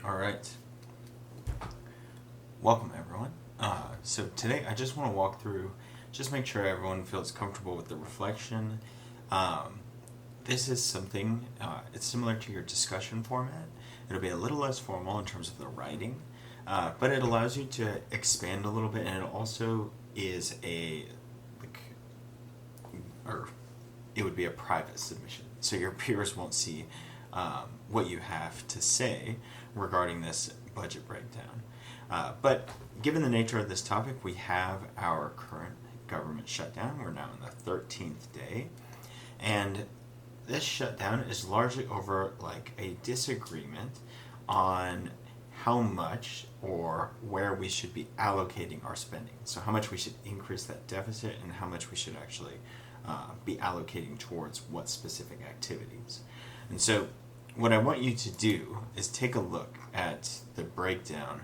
All right. Welcome, everyone. So today I just want to walk through, just make sure everyone feels comfortable with the reflection. Um, this is something, it's similar to your discussion format. It'll be a little less formal in terms of the writing, but it allows you to expand a little bit, and it also is like, or it would be a private submission. So your peers won't see what you have to say regarding this budget breakdown. But given the nature of this topic, we have our current government shutdown. We're now in the 13th day. And this shutdown is largely over like a disagreement on how much or where we should be allocating our spending. So how much we should increase that deficit and how much we should actually be allocating towards what specific activities. And so what I want you to do is take a look at the breakdown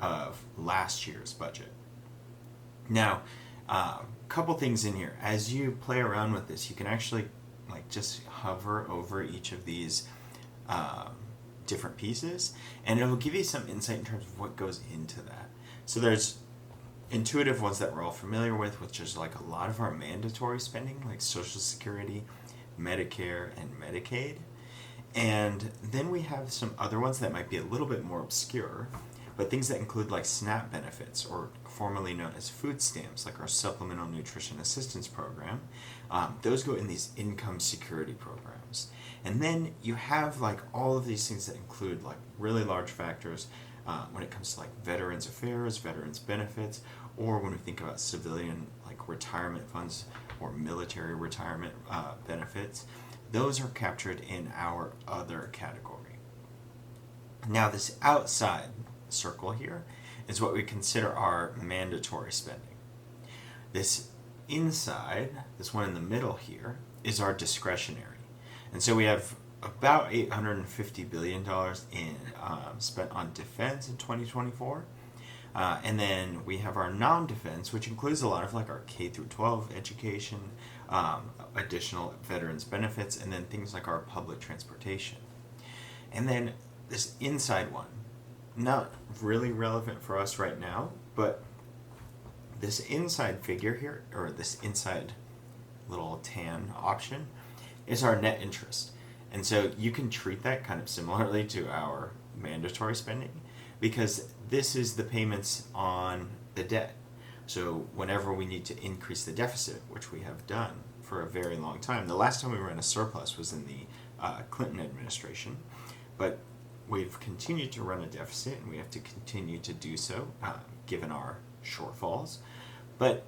of last year's budget. Now, a couple things in here. As you play around with this, you can actually like just hover over each of these different pieces, and it will give you some insight in terms of what goes into that. So there's intuitive ones that we're all familiar with, which is like a lot of our mandatory spending, like Social Security, Medicare, and Medicaid. And then we have some other ones that might be a little bit more obscure, but things that include like SNAP benefits, or formerly known as food stamps, like our Supplemental Nutrition Assistance Program. Those go in these income security programs. And then you have like all of these things that include like really large factors when it comes to like Veterans Affairs, Veterans Benefits, or when we think about civilian like retirement funds or military retirement benefits. Those are captured in our other category. Now this outside circle here is what we consider our mandatory spending. This inside, this one in the middle here, is our discretionary. And so we have about $850 billion in spent on defense in 2024. And then we have our non-defense, which includes a lot of like our K through 12 education, additional veterans benefits, and then things like our public transportation. And then this inside one, not really relevant for us right now, but this inside figure here, or this inside little tan option, is our net interest. And so you can treat that kind of similarly to our mandatory spending, because this is the payments on the debt. So whenever we need to increase the deficit, which we have done for a very long time, the last time we were in a surplus was in the Clinton administration, but we've continued to run a deficit, and we have to continue to do so given our shortfalls. But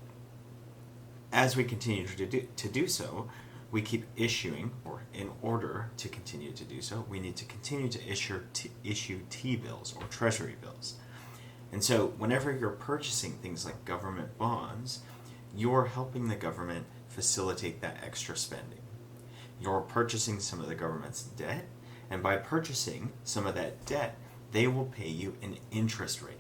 as we continue to do so, we keep issuing, or in order to continue to do so, we need to continue to issue T-bills or treasury bills. And so whenever you're purchasing things like government bonds, you're helping the government facilitate that extra spending. You're purchasing some of the government's debt, and by purchasing some of that debt, they will pay you an interest rate.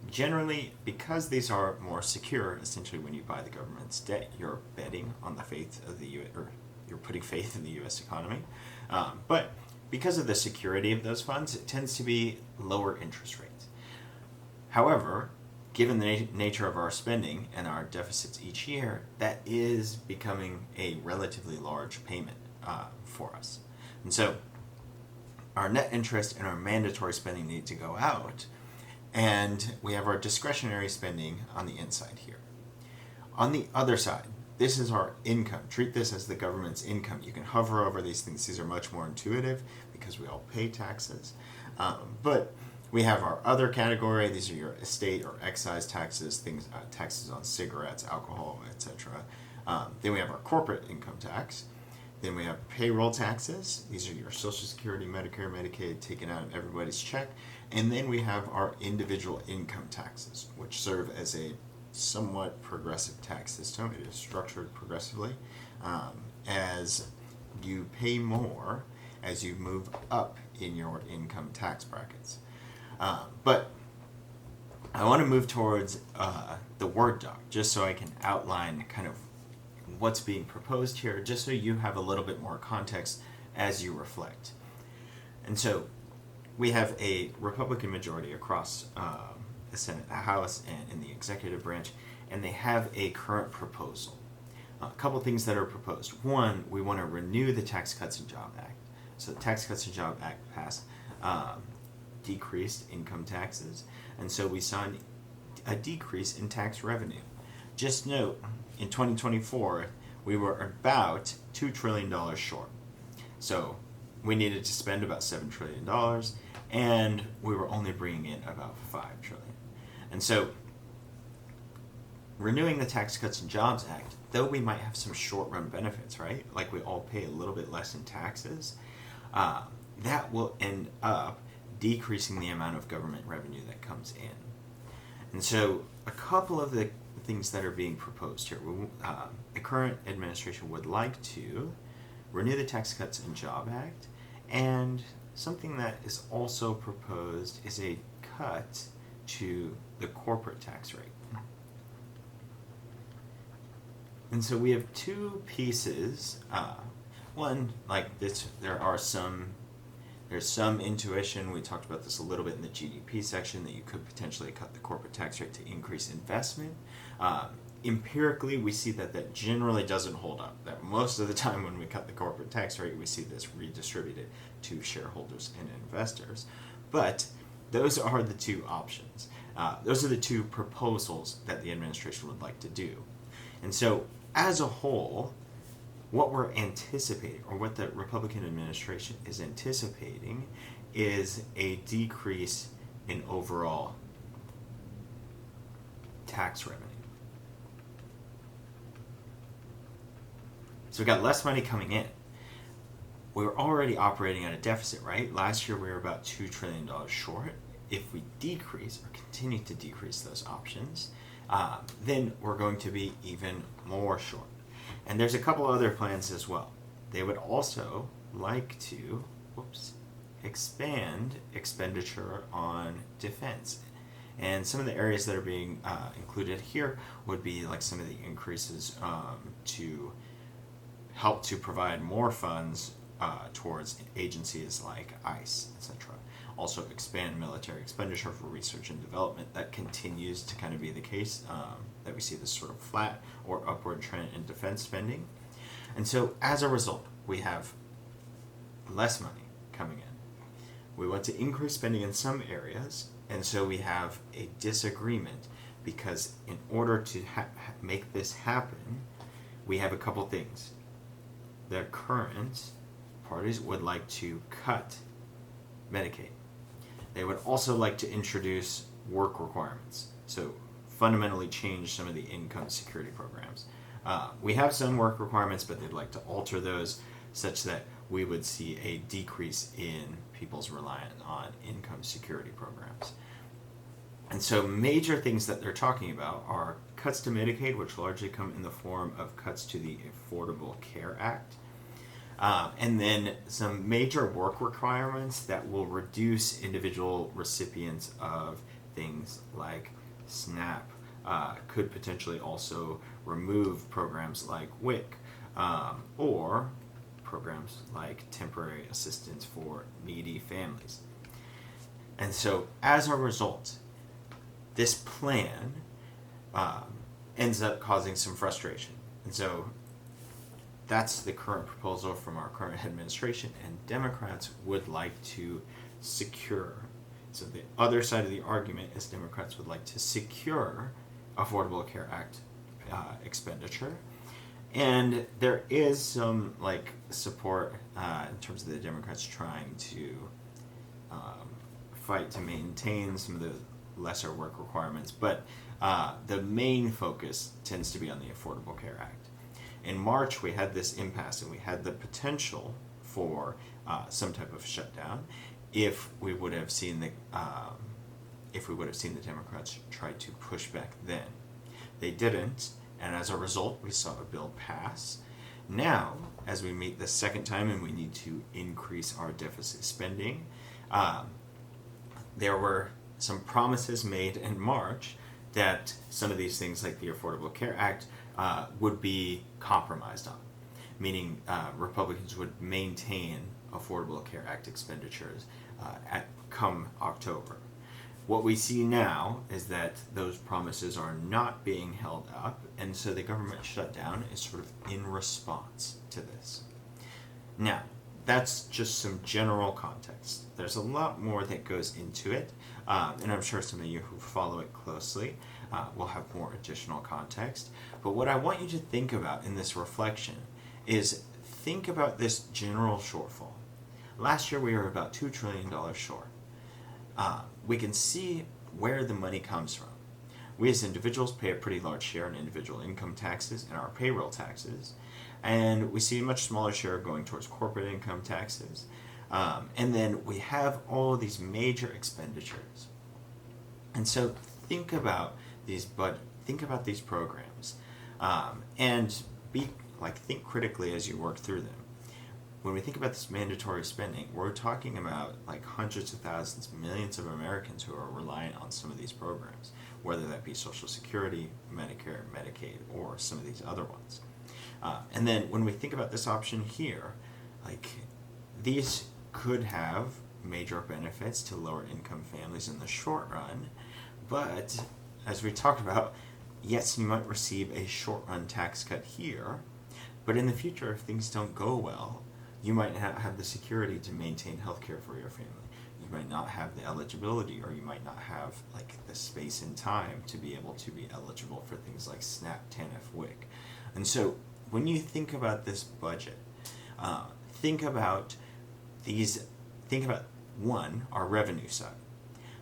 Generally, because these are more secure, essentially when you buy the government's debt, you're betting on the faith of the U.S., or you're putting faith in the U.S. economy. But because of the security of those funds, it tends to be lower interest rates. However, given the nature of our spending and our deficits each year, that is becoming a relatively large payment for us. And so our net interest and our mandatory spending need to go out, and we have our discretionary spending on the inside here. On the other side, this is our income. Treat this as the government's income. You can hover over these things. These are much more intuitive because we all pay taxes. But we have our other category. These are your estate or excise taxes, things taxes on cigarettes, alcohol, etc. Then we have our corporate income tax. Then we have payroll taxes. These are your Social Security, Medicare, Medicaid taken out of everybody's check. And then we have our individual income taxes, which serve as a somewhat progressive tax system. It is structured progressively as you pay more as you move up in your income tax brackets. But I want to move towards the Word doc, just so I can outline kind of what's being proposed here, just so you have a little bit more context as you reflect. And so we have a Republican majority across the Senate, the House, and in the executive branch, and they have a current proposal. A couple things that are proposed. One, we want to renew the Tax Cuts and Job Act. So the Tax Cuts and Job Act passed, decreased income taxes, and so we saw a decrease in tax revenue. Just note, in 2024, we were about $2 trillion short. So we needed to spend about $7 trillion, and we were only bringing in about $5 trillion. And so renewing the Tax Cuts and Jobs Act, though we might have some short-run benefits, right? Like we all pay a little bit less in taxes, that will end up decreasing the amount of government revenue that comes in. And so a couple of the things that are being proposed here, the current administration would like to renew the Tax Cuts and Job Act, and something that is also proposed is a cut to the corporate tax rate. And so we have two pieces. One, like this, there's some intuition. We talked about this a little bit in the GDP section, that you could potentially cut the corporate tax rate to increase investment. Empirically, we see that generally doesn't hold up. That most of the time when we cut the corporate tax rate, we see this redistributed to shareholders and investors. But those are the two options. Those are the two proposals that the administration would like to do. And so, as a whole, what we're anticipating, or what the Republican administration is anticipating, is a decrease in overall tax revenue. So we got less money coming in. We were already operating at a deficit, right? Last year we were about $2 trillion short. If we decrease or continue to decrease those options, then we're going to be even more short. And there's a couple other plans as well. They would also like to expand expenditure on defense. And some of the areas that are being included here would be like some of the increases to help to provide more funds towards agencies like ICE, etc. Also expand military expenditure for research and development. That continues to kind of be the case, that we see this sort of flat or upward trend in defense spending. And so as a result, we have less money coming in. We want to increase spending in some areas, and so we have a disagreement, because in order to make this happen, we have a couple things. The current parties would like to cut Medicaid. They would also like to introduce work requirements, so fundamentally change some of the income security programs. We have some work requirements, but they'd like to alter those such that we would see a decrease in people's reliance on income security programs. And so major things that they're talking about are cuts to Medicaid, which largely come in the form of cuts to the Affordable Care Act. And then some major work requirements that will reduce individual recipients of things like SNAP. Could potentially also remove programs like WIC, or programs like temporary assistance for needy families. And so as a result, this plan ends up causing some frustration. And so that's the current proposal from our current administration, and Democrats would like to secure. So the other side of the argument is Democrats would like to secure Affordable Care Act expenditure. And there is some support in terms of the Democrats trying to fight to maintain some of the lesser work requirements, but the main focus tends to be on the Affordable Care Act. In March, we had this impasse, and we had the potential for some type of shutdown if we would have seen the Democrats try to push back then. They didn't, and as a result, we saw a bill pass. Now, as we meet the second time and we need to increase our deficit spending, there were some promises made in March that some of these things, like the Affordable Care Act, would be compromised on, meaning Republicans would maintain Affordable Care Act expenditures come October. What we see now is that those promises are not being held up, and so the government shutdown is sort of in response to this. Now, that's just some general context. There's a lot more that goes into it, and I'm sure some of you who follow it closely will have more additional context. But what I want you to think about in this reflection is think about this general shortfall. Last year we were about $2 trillion short. We can see where the money comes from. We as individuals pay a pretty large share in individual income taxes and our payroll taxes, and we see a much smaller share going towards corporate income taxes. And then we have all of these major expenditures. And so think about these programs, and think critically as you work through them. When we think about this mandatory spending, we're talking about like hundreds of thousands, millions of Americans who are reliant on some of these programs, whether that be Social Security, Medicare, Medicaid, or some of these other ones. And then when we think about this option here, these could have major benefits to lower income families in the short run, but as we talked about, yes, you might receive a short run tax cut here, but in the future, if things don't go well, you might not have the security to maintain health care for your family. You might not have the eligibility, or you might not have the space and time to be able to be eligible for things like SNAP, TANF, WIC. And so when you think about this budget, think about one, our revenue side.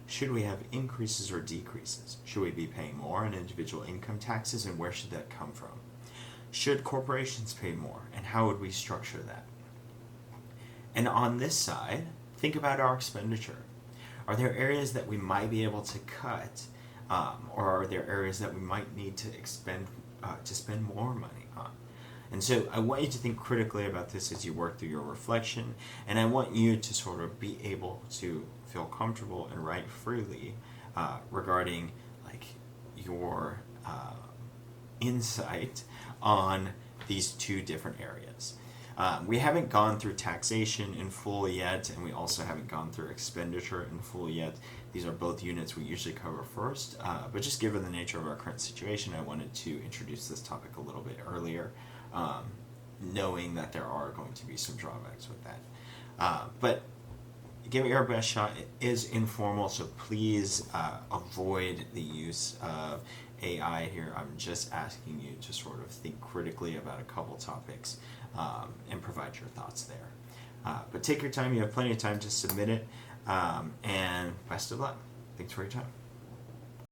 Should we have increases or decreases? Should we be paying more in individual income taxes, and where should that come from? Should corporations pay more, and how would we structure that? And on this side, think about our expenditure. Are there areas that we might be able to cut, or are there areas that we might need to spend more money on? And so I want you to think critically about this as you work through your reflection, and I want you to sort of be able to feel comfortable and write freely regarding your insight on these two different areas. We haven't gone through taxation in full yet, and we also haven't gone through expenditure in full yet. These are both units we usually cover first, but just given the nature of our current situation, I wanted to introduce this topic a little bit earlier, knowing that there are going to be some drawbacks with that. But give it your best shot. It is informal, so please avoid the use of AI here. I'm just asking you to sort of think critically about a couple topics and provide your thoughts there. But take your time. You have plenty of time to submit it, and best of luck. Thanks for your time.